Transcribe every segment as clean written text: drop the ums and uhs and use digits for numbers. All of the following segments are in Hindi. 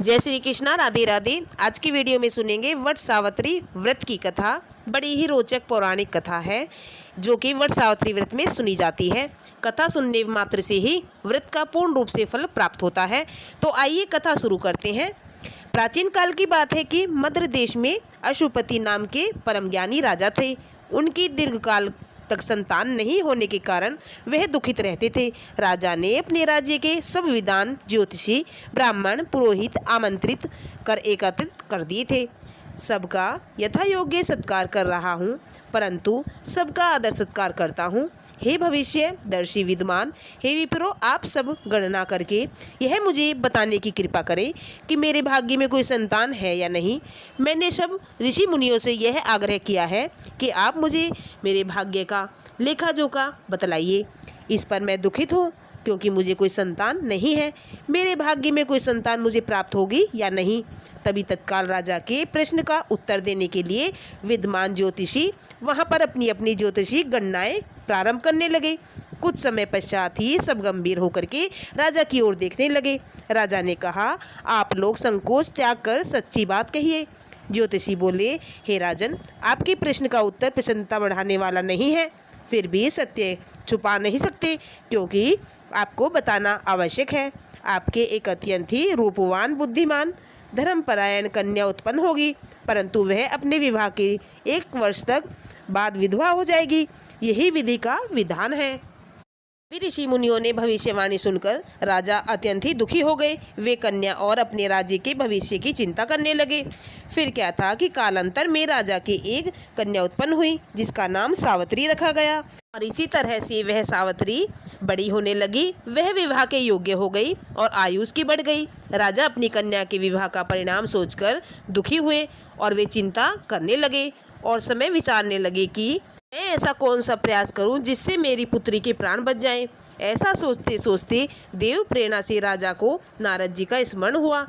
जय श्री कृष्णा, राधे राधे। आज की वीडियो में सुनेंगे वट सावित्री व्रत की कथा। बड़ी ही रोचक पौराणिक कथा है जो कि वट सावित्री व्रत में सुनी जाती है। कथा सुनने मात्र से ही व्रत का पूर्ण रूप से फल प्राप्त होता है। तो आइए कथा शुरू करते हैं। प्राचीन काल की बात है कि मध्य देश में अशुपति नाम के परम ज्ञानी राजा थे। उनकी दीर्घकाल तक संतान नहीं होने के कारण वह दुखित रहते थे। राजा ने अपने राज्य के सब विद्वान, ज्योतिषी, ब्राह्मण, पुरोहित आमंत्रित कर एकत्रित कर दिए थे। सबका यथा योग्य सत्कार कर रहा हूँ, परंतु सबका आदर सत्कार करता हूँ। हे भविष्य दर्शी विद्वान, हे विप्रो, आप सब गणना करके यह मुझे बताने की कृपा करें कि मेरे भाग्य में कोई संतान है या नहीं। मैंने सब ऋषि मुनियों से यह आग्रह किया है कि आप मुझे मेरे भाग्य का लेखा जोखा बतलाइए। इस पर मैं दुखित हूँ क्योंकि मुझे कोई संतान नहीं है। मेरे भाग्य में कोई संतान मुझे प्राप्त होगी या नहीं। तभी तत्काल राजा के प्रश्न का उत्तर देने के लिए विद्वान ज्योतिषी वहां पर अपनी अपनी ज्योतिषी गणनाएं प्रारंभ करने लगे। कुछ समय पश्चात ही सब गंभीर होकर के राजा की ओर देखने लगे। राजा ने कहा, आप लोग संकोच त्याग कर सच्ची बात कहिए। ज्योतिषी बोले, हे राजन, आपके प्रश्न का उत्तर प्रसन्नता बढ़ाने वाला नहीं है, फिर भी सत्य छुपा नहीं सकते क्योंकि आपको बताना आवश्यक है। आपके एक अत्यंत ही रूपवान, बुद्धिमान, धर्मपरायण कन्या उत्पन्न होगी, परंतु वह अपने विवाह के 1 वर्ष तक बाद विधवा हो जाएगी। यही विधि का विधान है। फिर ऋषि मुनियों ने भविष्यवाणी सुनकर राजा अत्यंत ही दुखी हो गए। वे कन्या और अपने राज्य के भविष्य की चिंता करने लगे। फिर क्या था कि कालांतर में राजा की एक कन्या उत्पन्न हुई जिसका नाम सावित्री रखा गया। और इसी तरह से वह सावित्री बड़ी होने लगी। वह विवाह के योग्य हो गई और आयु उसकी बढ़ गई। राजा अपनी कन्या के विवाह का परिणाम सोचकर दुखी हुए और वे चिंता करने लगे और समय विचारने लगे कि मैं ऐसा कौन सा प्रयास करूं जिससे मेरी पुत्री के प्राण बच जाएं। ऐसा सोचते सोचते देव प्रेरणा से राजा को नारद जी का स्मरण हुआ।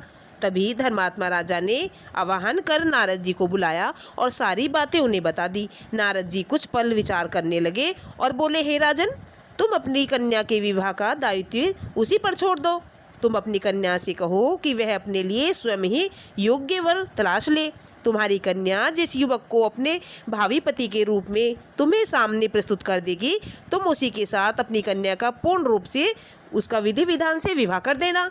तभी धर्मात्मा राजा ने आवाहन कर नारद जी को बुलाया और सारी बातें उन्हें बता दी। नारद जी कुछ पल विचार करने लगे और बोले, हे राजन, तुम अपनी कन्या के विवाह का दायित्व उसी पर छोड़ दो। तुम अपनी कन्या से कहो कि वह अपने लिए स्वयं ही योग्य वर तलाश ले। तुम्हारी कन्या जिस युवक को अपने भावी पति के रूप में तुम्हें सामने प्रस्तुत कर देगी, तुम उसी के साथ अपनी कन्या का पूर्ण रूप से उसका विधि विधान से विवाह कर देना।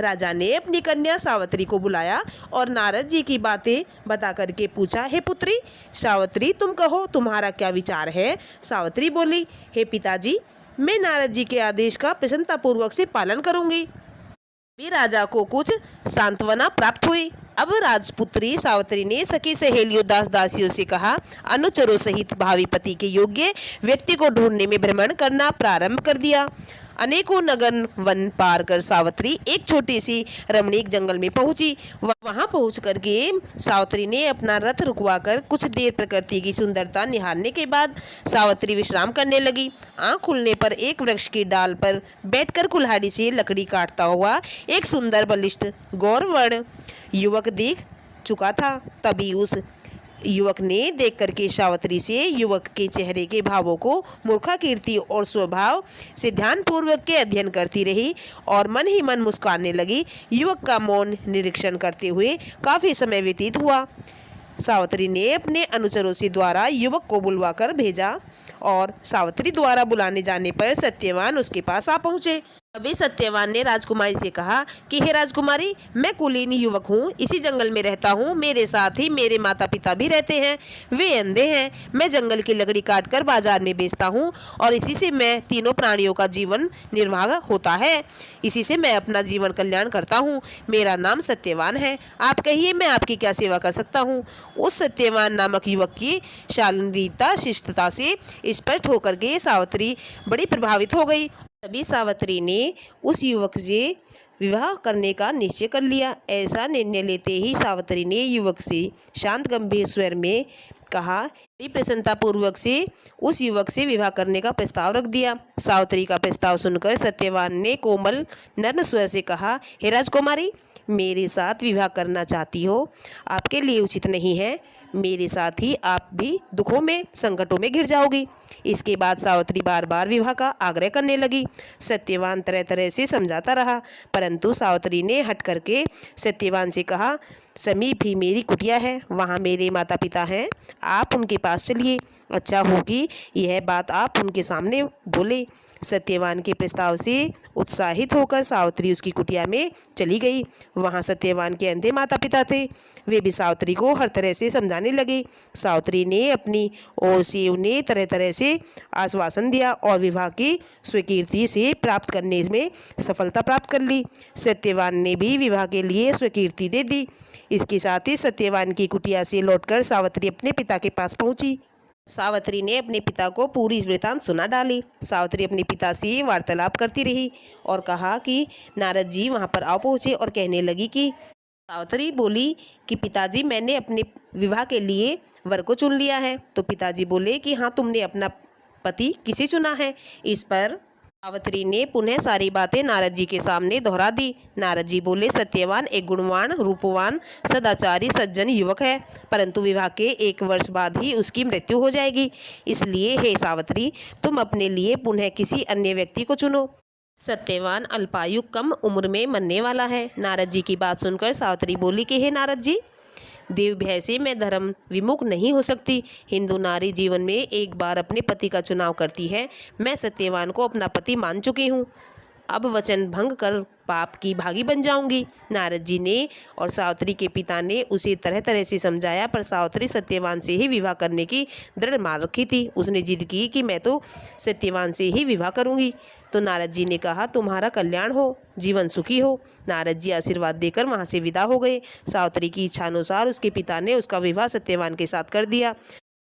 राजा ने अपनी कन्या सावित्री को बुलाया और नारद जी की बातें बता करके पूछा, हे पुत्री सावित्री, तुम कहो तुम्हारा क्या विचार है। सावित्री बोली, हे पिताजी, मैं नारद जी के आदेश का प्रसन्नतापूर्वक से पालन करूंगी। भी राजा को कुछ सांत्वना प्राप्त हुई। अब राजपुत्री सावित्री ने सखी सहेलियों, दास दासियों से कहा, अनुचरों सहित भावी पति के योग्य व्यक्ति को ढूंढने में भ्रमण करना प्रारंभ कर दिया। अनेकों नगर वन पार कर सावित्री एक छोटी सी रमणीक जंगल में पहुंची। वहां पहुंच करके सावित्री ने अपना रथ रुकवाकर कुछ देर प्रकृति की सुंदरता निहारने के बाद सावित्री विश्राम करने लगी। आंख खुलने पर एक वृक्ष की डाल पर बैठकर कुल्हाड़ी से लकड़ी काटता हुआ एक सुंदर बलिष्ठ गौरवर्ण युवक देख चुका था। तभी उस युवक ने देख करके सावित्री से युवक के चेहरे के भावों को, मूर्खाकृति और स्वभाव से ध्यानपूर्वक के अध्ययन करती रही और मन ही मन मुस्कुराने लगी। युवक का मौन निरीक्षण करते हुए काफ़ी समय व्यतीत हुआ। सावित्री ने अपने अनुचरों से द्वारा युवक को बुलवाकर भेजा और सावित्री द्वारा बुलाने जाने पर सत्यवान उसके पास आ पहुँचे। अभी सत्यवान ने राजकुमारी से कहा कि हे राजकुमारी, मैं कुलीन युवक हूँ, इसी जंगल में रहता हूँ। मेरे साथ ही मेरे माता पिता भी रहते हैं, वे अंधे हैं। मैं जंगल की लकड़ी काटकर बाजार में बेचता हूँ और इसी से मैं तीनों प्राणियों का जीवन निर्वाह होता है। इसी से मैं अपना जीवन कल्याण करता हूँ। मेरा नाम सत्यवान है। आप कहिए, मैं आपकी क्या सेवा कर सकता हूँ। उस सत्यवान नामक युवक की शालीनता, शिष्टता से स्पष्ट होकर के सावित्री बड़ी प्रभावित हो गई। तभी सावित्री ने उस युवक से विवाह करने का निश्चय कर लिया। ऐसा निर्णय लेते ही सावित्री ने युवक से शांत गंभीर स्वर में कहा, प्रसन्नतापूर्वक से उस युवक से विवाह करने का प्रस्ताव रख दिया। सावित्री का प्रस्ताव सुनकर सत्यवान ने कोमल नर्म स्वर से कहा, हे राजकुमारी, मेरे साथ विवाह करना चाहती हो, आपके लिए उचित नहीं है। मेरे साथ ही आप भी दुखों में संकटों में घिर जाओगी। इसके बाद सावित्री बार बार विवाह का आग्रह करने लगी। सत्यवान तरह तरह से समझाता रहा, परंतु सावित्री ने हट करके सत्यवान से कहा, समीप ही मेरी कुटिया है, वहाँ मेरे माता पिता हैं, आप उनके पास चलिए। अच्छा होगी यह बात आप उनके सामने बोले। सत्यवान के प्रस्ताव से उत्साहित होकर सावित्री उसकी कुटिया में चली गई। वहाँ सत्यवान के अंधे माता पिता थे, वे भी सावित्री को हर तरह से समझाने लगे। सावित्री ने अपनी ओर से उन्हें तरह तरह से आश्वासन दिया और विवाह की स्वीकृति से प्राप्त करने में सफलता प्राप्त कर ली। सत्यवान ने भी विवाह के लिए स्वीकृति दे दी। इसके साथ ही सत्यवान की कुटिया से लौटकर सावित्री अपने पिता के पास पहुंची। सावित्री ने अपने पिता को पूरी वृतांत सुना डाली। सावित्री अपने पिता से वार्तालाप करती रही और कहा कि नारद जी वहां पर आ पहुँचे और कहने लगी कि सावित्री बोली कि पिताजी, मैंने अपने विवाह के लिए वर को चुन लिया है। तो पिताजी बोले कि हाँ, तुमने अपना पति किसे चुना है? इस पर सावित्री ने पुनः सारी बातें नारद जी के सामने दोहरा दी। नारद जी बोले, सत्यवान एक गुणवान, रूपवान, सदाचारी, सज्जन युवक है, परंतु विवाह के 1 वर्ष बाद ही उसकी मृत्यु हो जाएगी। इसलिए हे सावित्री, तुम अपने लिए पुनः किसी अन्य व्यक्ति को चुनो। सत्यवान अल्पायु, कम उम्र में मरने वाला है। नारद जी की बात सुनकर सावित्री बोली कि हे नारद जी, देव भय से मैं धर्म विमुख नहीं हो सकती। हिंदू नारी जीवन में एक बार अपने पति का चुनाव करती है। मैं सत्यवान को अपना पति मान चुकी हूँ, अब वचन भंग कर पाप की भागी बन जाऊंगी। नारद जी ने और सावित्री के पिता ने उसे तरह तरह से समझाया, पर सावित्री सत्यवान से ही विवाह करने की दृढ़ मान रखी थी। उसने जिद की कि मैं तो सत्यवान से ही विवाह करूंगी। तो नारद जी ने कहा, तुम्हारा कल्याण हो, जीवन सुखी हो। नारद जी आशीर्वाद देकर वहां से विदा हो गए। सावित्री की इच्छानुसार उसके पिता ने उसका विवाह सत्यवान के साथ कर दिया।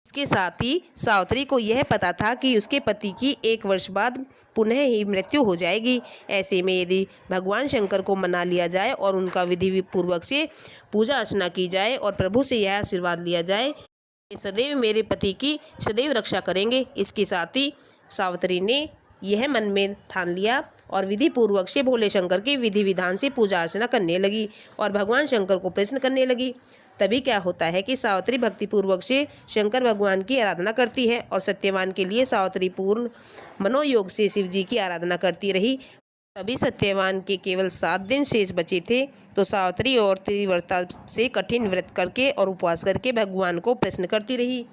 इसके साथ ही सावित्री को यह पता था कि उसके पति की 1 वर्ष बाद पुनः ही मृत्यु हो जाएगी। ऐसे में यदि भगवान शंकर को मना लिया जाए और उनका विधि पूर्वक से पूजा अर्चना की जाए और प्रभु से यह आशीर्वाद लिया जाए कि सदैव मेरे पति की सदैव रक्षा करेंगे। इसके साथ ही सावित्री ने यह मन में ठान लिया और विधि पूर्वक से भोले शंकर के विधि विधान से पूजा अर्चना करने लगी और भगवान शंकर को प्रसन्न करने लगी। तभी क्या होता है कि सावित्री भक्ति पूर्वक से शंकर भगवान की आराधना करती है और सत्यवान के लिए सावित्री पूर्ण मनोयोग से शिव जी की आराधना करती रही। तभी सत्यवान के केवल 7 दिन शेष बचे थे, तो सावित्री और तीव्रता से कठिन व्रत करके और उपवास करके भगवान को प्रसन्न करती रही।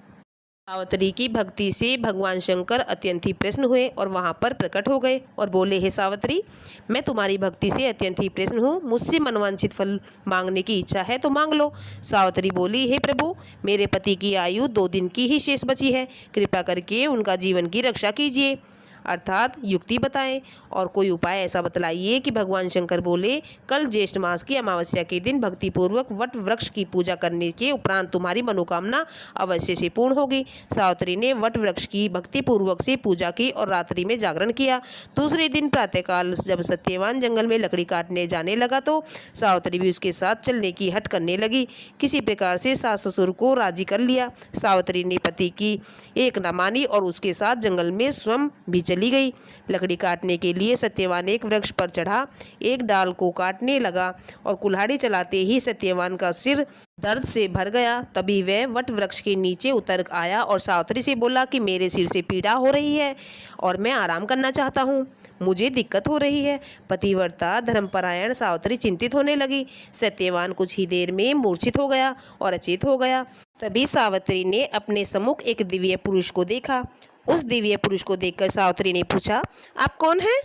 सावित्री की भक्ति से भगवान शंकर अत्यंत ही प्रसन्न हुए और वहां पर प्रकट हो गए और बोले, हे सावित्री, मैं तुम्हारी भक्ति से अत्यंत ही प्रसन्न हूँ, मुझसे मनवांछित फल मांगने की इच्छा है तो मांग लो। सावित्री बोली, हे प्रभु, मेरे पति की आयु 2 दिन की ही शेष बची है, कृपा करके उनका जीवन की रक्षा कीजिए, अर्थात युक्ति बताएं और कोई उपाय ऐसा बतलाइए कि भगवान शंकर बोले, कल ज्येष्ठ मास की अमावस्या के दिन भक्तिपूर्वक वट वृक्ष की पूजा करने के उपरांत तुम्हारी मनोकामना अवश्य से पूर्ण होगी। सावित्री ने वट वृक्ष की भक्तिपूर्वक से पूजा की और रात्रि में जागरण किया। दूसरे दिन प्रातःकाल जब सत्यवान जंगल में लकड़ी काटने जाने लगा तो सावित्री भी उसके साथ चलने की हट करने लगी। किसी प्रकार से सास ससुर को राजी कर लिया। सावित्री ने पति की एक न मानी और उसके साथ जंगल में स्वयं भी चली गई। लकड़ी काटने के लिए सत्यवान एक वृक्ष पर चढ़ा, एक डाल को काटने लगा और कुल्हाड़ी चलाते ही सत्यवान का सिर दर्द से भर गया। तभी वह वट वृक्ष के नीचे उतर आया और सावित्री से बोला कि मेरे सिर से पीड़ा हो रही है और मैं आराम करना चाहता हूँ, मुझे दिक्कत हो रही है। पतिव्रता धर्मपरायण सावित्री चिंतित होने लगी। सत्यवान कुछ ही देर में मूर्छित हो गया और अचेत हो गया। तभी सावित्री ने अपने सम्मुख एक दिव्य पुरुष को देखा। उस दिव्य पुरुष को देखकर सावित्री ने पूछा, आप कौन हैं?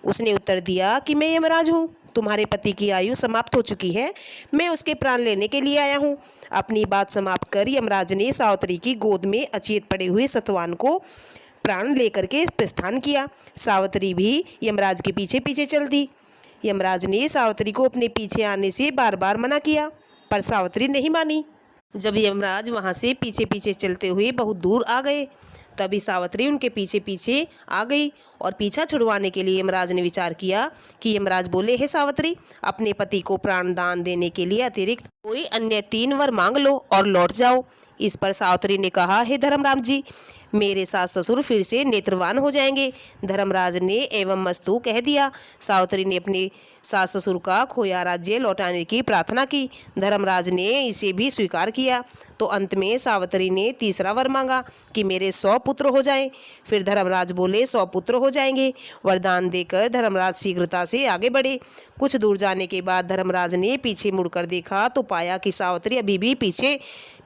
उसने उत्तर दिया कि मैं यमराज हूँ, तुम्हारे पति की आयु समाप्त हो चुकी है, मैं उसके प्राण लेने के लिए आया हूँ। अपनी बात समाप्त कर यमराज ने सावित्री की गोद में अचेत पड़े हुए सत्यवान को प्राण लेकर के प्रस्थान किया। सावित्री भी यमराज के पीछे पीछे चल दी। यमराज ने सावित्री को अपने पीछे आने से बार बार मना किया, पर सावित्री नहीं मानी। जब यमराज वहां से पीछे पीछे चलते हुए बहुत दूर आ गए, तभी सावित्री उनके पीछे पीछे आ गई और पीछा छुड़वाने के लिए यमराज ने विचार किया कि यमराज बोले, हे सावित्री, अपने पति को प्राण दान देने के लिए अतिरिक्त कोई अन्य 3 वर मांग लो और लौट जाओ। इस पर सावित्री ने कहा, हे धर्मराज जी, मेरे सास ससुर फिर से नेत्रवान हो जाएंगे। धर्मराज ने एवं मस्तु कह दिया। सावित्री ने अपने सास ससुर का खोया राज्य लौटाने की प्रार्थना की। धर्मराज ने इसे भी स्वीकार किया। तो अंत में सावित्री ने तीसरा वर मांगा कि मेरे 100 पुत्र हो जाएं। फिर धर्मराज बोले 100 पुत्र हो जाएंगे। वरदान देकर धर्मराज शीघ्रता से आगे बढ़े। कुछ दूर जाने के बाद धर्मराज ने पीछे मुड़कर देखा तो पाया कि सावित्री अभी भी पीछे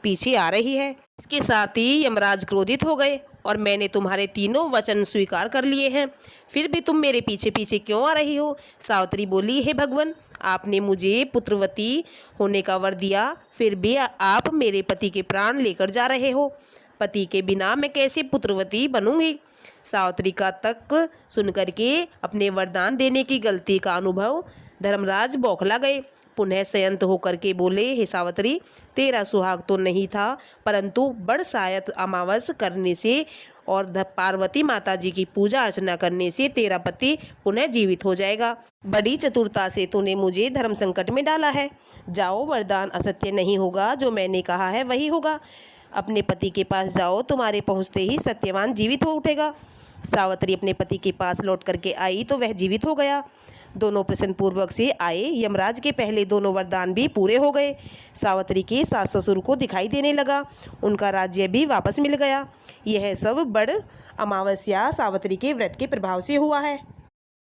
पीछे आ रही है। इसके साथ ही यमराज क्रोधित हो गए और मैंने तुम्हारे तीनों वचन स्वीकार कर लिए हैं, फिर भी तुम मेरे पीछे पीछे क्यों आ रही हो? सावित्री बोली, हे भगवान, आपने मुझे पुत्रवती होने का वर दिया, फिर भी आप मेरे पति के प्राण लेकर जा रहे हो। पति के बिना मैं कैसे पुत्रवती बनूंगी? सावित्री का तर्क सुनकर के अपने वरदान देने की गलती का अनुभव धर्मराज बौखला गए। पुनः संयत होकर के बोले, हे सावित्री, तेरा सुहाग तो नहीं था, परंतु बड़ शायद अमावस करने से और पार्वती माता जी की पूजा अर्चना करने से तेरा पति पुनः जीवित हो जाएगा। बड़ी चतुरता से तूने मुझे धर्म संकट में डाला है। जाओ, वरदान असत्य नहीं होगा, जो मैंने कहा है वही होगा। अपने पति के पास जाओ, तुम्हारे पहुँचते ही सत्यवान जीवित हो उठेगा। सावित्री अपने पति के पास लौट करके आई तो वह जीवित हो गया। दोनों प्रसन्न पूर्वक से आए। यमराज के पहले दोनों वरदान भी पूरे हो गए। सावित्री के सास ससुर को दिखाई देने लगा, उनका राज्य भी वापस मिल गया। यह सब बड़ अमावस्या सावित्री के व्रत के प्रभाव से हुआ है।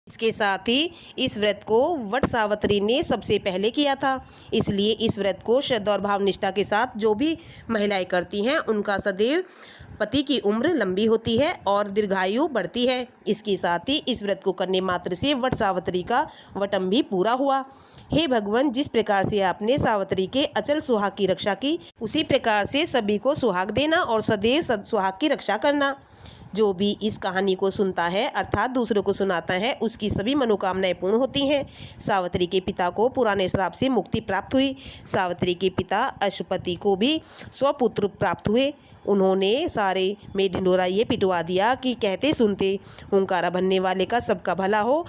इसके साथ ही इस व्रत को वट सावित्री ने सबसे पहले किया था, इसलिए इस व्रत को श्रद्धा और भाव निष्ठा के साथ जो भी महिलाएं करती हैं उनका सदैव पति की उम्र लंबी होती है और दीर्घायु बढ़ती है। इसके साथ ही इस व्रत को करने मात्र से वट सावित्री का वटम भी पूरा हुआ। हे भगवान, जिस प्रकार से आपने सावित्री के अचल सुहाग की रक्षा की, उसी प्रकार से सभी को सुहाग देना और सदैव सुहाग की रक्षा करना। जो भी इस कहानी को सुनता है अर्थात दूसरों को सुनाता है, उसकी सभी मनोकामनाएं पूर्ण होती हैं। सावित्री के पिता को पुराने श्राप से मुक्ति प्राप्त हुई। सावित्री के पिता अश्वपति को भी 100 पुत्र प्राप्त हुए। उन्होंने सारे में ढिंढोरा ये पिटवा दिया कि कहते सुनते हुंकारा भरने वाले का सबका भला हो,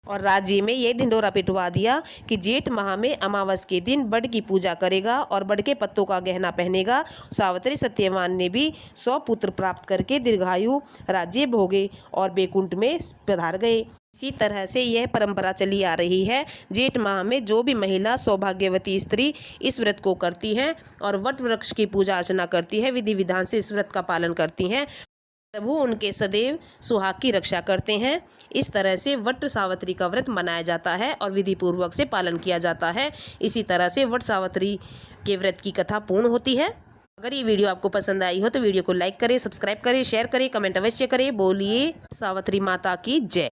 और राज्य में ये ढिंढोरा पिटवा दिया कि जेठ माह में अमावस के दिन बड़ की पूजा करेगा और बड़ के पत्तों का गहना पहनेगा। सावित्री सत्यवान ने भी 100 पुत्र प्राप्त करके दीर्घायु राज्य भोगे और बैकुंठ में पधार गए। इसी तरह से यह परंपरा चली आ रही है। जेठ माह में जो भी महिला सौभाग्यवती स्त्री इस व्रत को करती हैं और वट वृक्ष की पूजा अर्चना करती है, विधि विधान से इस व्रत का पालन करती हैं, प्रभु उनके सदैव सुहाग की रक्षा करते हैं। इस तरह से वट सावित्री का व्रत मनाया जाता है और विधि पूर्वक से पालन किया जाता है। इसी तरह से वट सावित्री के व्रत की कथा पूर्ण होती है। अगर ये वीडियो आपको पसंद आई हो तो वीडियो को लाइक करें, सब्सक्राइब करें, शेयर करें, कमेंट अवश्य करें। बोलिए सावित्री माता की जय।